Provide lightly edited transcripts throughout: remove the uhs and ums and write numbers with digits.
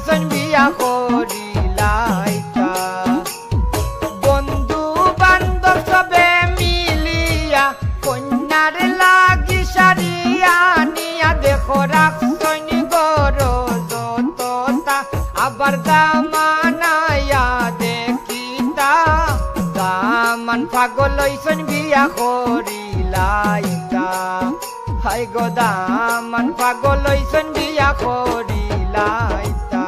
লইছেন বিয়া করিলাইতা বন্ধু বান্ধব সবে মিলিয়া কন্যার লাগি সারিয়া নিয়া দেখো রাখছন গরজতা আবার দামানায়া দেখিতা দামান পাগল লইছেন বিয়া করিলাইতা হাই গো দামান পাগল লইছেন বিয়া করিলাইতা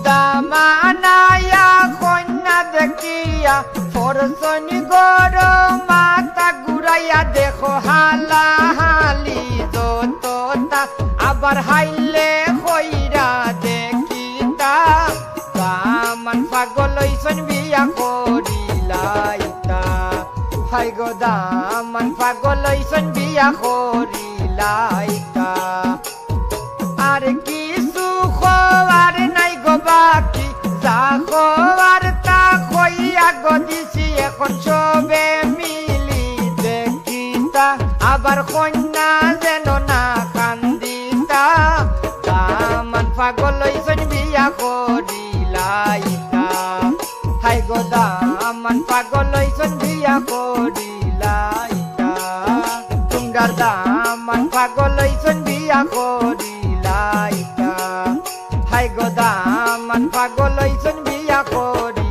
দামানায়া কন্যা দেখিয়া পরশন গর মাথা ঘুরাইয়া দেখো হালা হালি যততা আবার হাইলে কইরা দেখিতা দামান পাগল লইছেন বিয়া করিলাইতা হাই গো দামান পাগল লইছেন বিয়া করিলাইতা আর কিছু খোয়ার নাই গো বাকি যা খোয়ার তা কইয়া গো দিছি এখন সবে মিলি দেখিতা আবার কন্যা যেন না কান্দিতা দামান পাগল লইছেন বিয়া করিলাইতা হাই গো দামান পাগল লইছেন বিয়া করিলাইতা তুঙ্গার দামান পাগল লইছেন বিয়া করিলাইতা হাই গো দামান পাগল লইছেন বিয়া করি